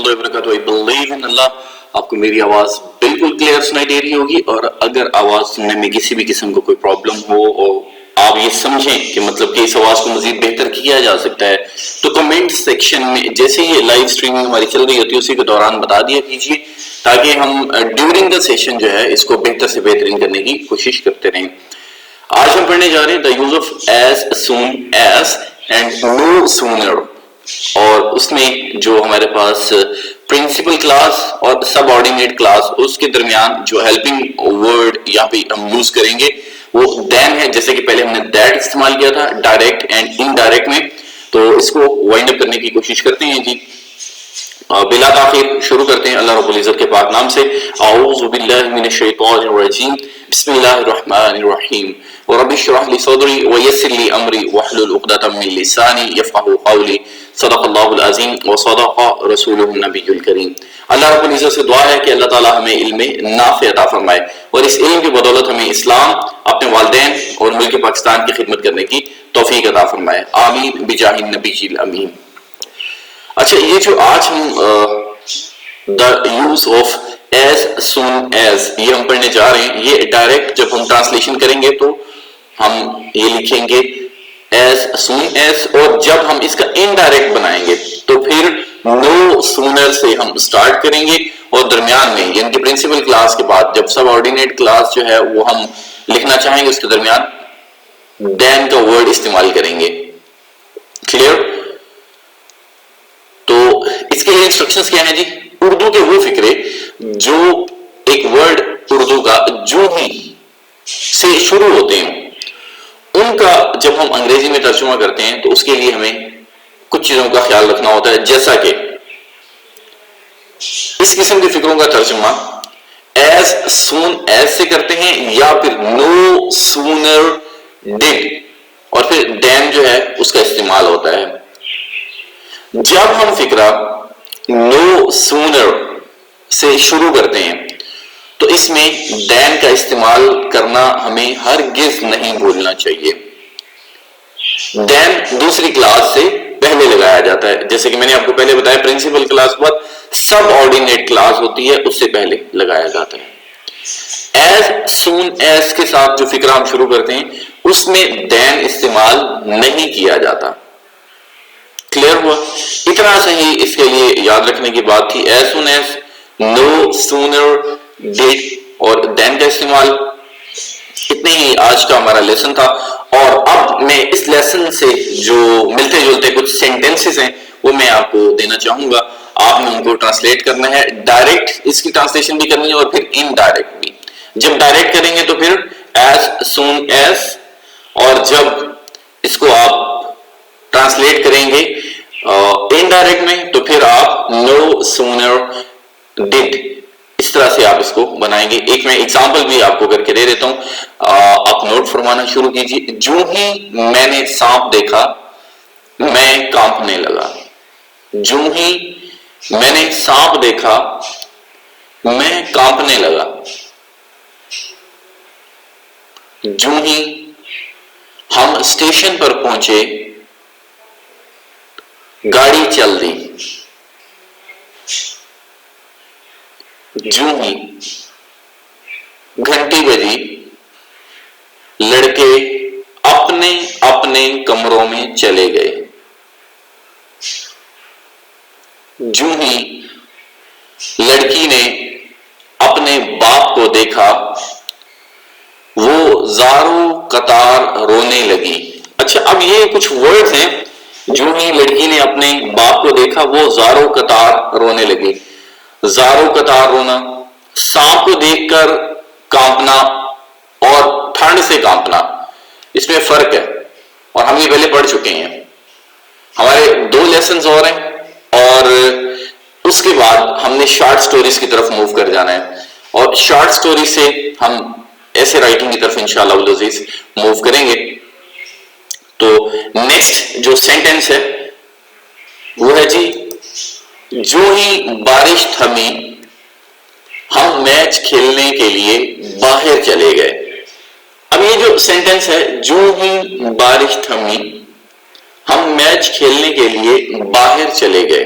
वबरकातुहू। I believe in Allah। आपको मेरी आवाज बिल्कुल क्लियर सुनाई दे रही होगी, और अगर आवाज सुनने में किसी भी किस्म का कोई प्रॉब्लम हो और आप ये समझें कि मतलब कि इस आवाज को मजीद बेहतर किया जा सकता है, तो कमेंट सेक्शन में जैसे ये लाइव स्ट्रीमिंग हमारी चल रही होती है उसी के दौरान बता दिया कीजिए, ताकि हम ड्यूरिंग द सेशन जो है इसको बेहतर से बेहतरीन करने की कोशिश करते रहें। आज हम पढ़ने जा रहे हैं the use of as soon as and no sooner, और उसमें जो हमारे पास प्रिंसिपल क्लास और सबऑर्डिनेट क्लास, उसके दरमियान जो हेल्पिंग वर्ड यहाँ पे हम यूज करेंगे वो देन है। जैसे कि पहले हमने दैट इस्तेमाल किया था डायरेक्ट एंड इनडायरेक्ट में, तो इसको वाइंड अप करने की कोशिश करते हैं जी। बिला ताखिर शुरू करते हैं अल्लाह रब्बुल इज्जत के पाक नाम से। औज़ु बिल्लाहि मिनश शैतानिर रजीम, बिस्मिल्लाहिर रहमानिर रहीम, व रब्बि इश्रह ली सदरी व यस्सिर ली अमरी वहलुल उक़दतम मिन लिसानी यफ़क़हू क़ौली, सदक़ल्लाहुल अज़ीम व सदक़ रसूलुहुन नबियुल करीम। अल्लाह रब्बुल इज्जत से दुआ है कि अल्लाह ताला हमें इल्म नाफ़ि अता फरमाए, और इस इल्म की बदौलत हमें इस्लाम, अपने वालिदैन और मुल्क पाकिस्तान की खिदमत करने की तौफीक अता फरमाए, आमीन बिजाहिन नबीजिल अमीन। अच्छा, ये जो आज हम the use of as soon as ये हम पढ़ने जा रहे हैं, ये डायरेक्ट जब हम ट्रांसलेशन करेंगे तो हम ये लिखेंगे एज सून एज, और जब हम इसका इनडायरेक्ट बनाएंगे तो फिर नो सूनर से हम स्टार्ट करेंगे, और दरमियान में यानी कि प्रिंसिपल क्लास के बाद जब सबऑर्डिनेट क्लास जो है वो हम लिखना चाहेंगे उसके दरमियान देन का वर्ड इस्तेमाल करेंगे। क्लियर? तो इसके लिए इंस्ट्रक्शंस क्या है जी? उर्दू के वो फिक्रे जो एक वर्ड उर्दू का जो ही से शुरू होते हैं उनका जब हम अंग्रेजी में तर्जुमा करते हैं तो उसके लिए हमें कुछ चीजों का ख्याल रखना होता है, जैसा कि इस किस्म के फिक्रों का तर्जुमा एज सून एज से करते हैं, या फिर नो सूनर डिड, और फिर देन जो है उसका इस्तेमाल होता है। जब हम फिक्रा नो सूनर से शुरू करते हैं तो इसमें देन का इस्तेमाल करना हमें हरगिज नहीं भूलना चाहिए। देन दूसरी क्लास से पहले लगाया जाता है, जैसे कि मैंने आपको पहले बताया प्रिंसिपल क्लास के बाद सब ऑर्डिनेट क्लास होती है, उससे पहले लगाया जाता है। एज सून एज के साथ जो फिक्रा हम शुरू करते हैं उसमें देन इस्तेमाल नहीं किया जाता। क्लियर हुआ? इतना सा ही इसके लिए याद रखने की बात थी। As soon as, no sooner did और देन का इस्तेमाल। इतने ही आज का हमारा लेसन था, और अब मैं इस लेसन से जो मिलते जुलते कुछ सेंटेंसेस हैं वो मैं आपको देना चाहूंगा। आपने उनको ट्रांसलेट करना है, डायरेक्ट इसकी ट्रांसलेशन भी करनी है और फिर इनडायरेक्ट भी। जब डायरेक्ट करेंगे तो फिर एज सून एज, और जब इसको आप ट्रांसलेट करेंगे इनडायरेक्ट में तो फिर आप नो सूनर डिड, इस तरह से आप इसको बनाएंगे। एक मैं एग्जांपल भी आपको करके दे देता हूं, आप नोट फरमाना शुरू कीजिए। जो ही मैंने सांप देखा मैं कांपने लगा। जो ही मैंने सांप देखा मैं कांपने लगा। जो ही हम स्टेशन पर पहुंचे गाड़ी चल दी। जो ही घंटी बजी लड़के अपने अपने कमरों में चले गए। जो ही लड़की ने अपने बाप को देखा वो ज़ारो कतार रोने लगी। अच्छा, अब ये कुछ वर्ड्स हैं। जो ही लड़की ने अपने बाप को देखा वो ज़ारो कतार रोने लगी। ज़ारो कतार रोना, सांप को देखकर कांपना और ठंड से कांपना, इसमें फर्क है, और हम ये पहले पढ़ चुके हैं। हमारे 2 लेसन और हैं, और उसके बाद हमने शॉर्ट स्टोरीज की तरफ मूव कर जाना है, और शॉर्ट स्टोरी से हम ऐसे राइटिंग की तरफ इंशाअल्लाह अज़ीज मूव करेंगे। तो नेक्स्ट जो सेंटेंस है वो है जी, जो ही बारिश थमी हम मैच खेलने के लिए बाहर चले गए। अब ये जो सेंटेंस है, जो ही बारिश थमी हम मैच खेलने के लिए बाहर चले गए,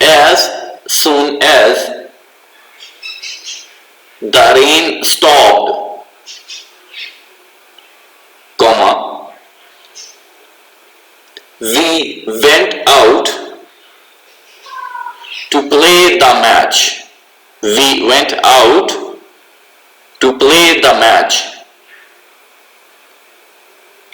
As soon as the rain stopped, comma, we went out to play the match. We went out to play the match.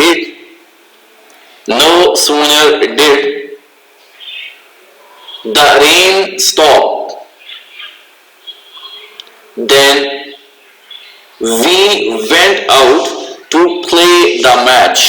did the rain stop then we went out to play the match.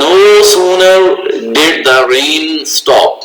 no sooner did the rain stop.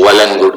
well and good،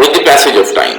with the passage of time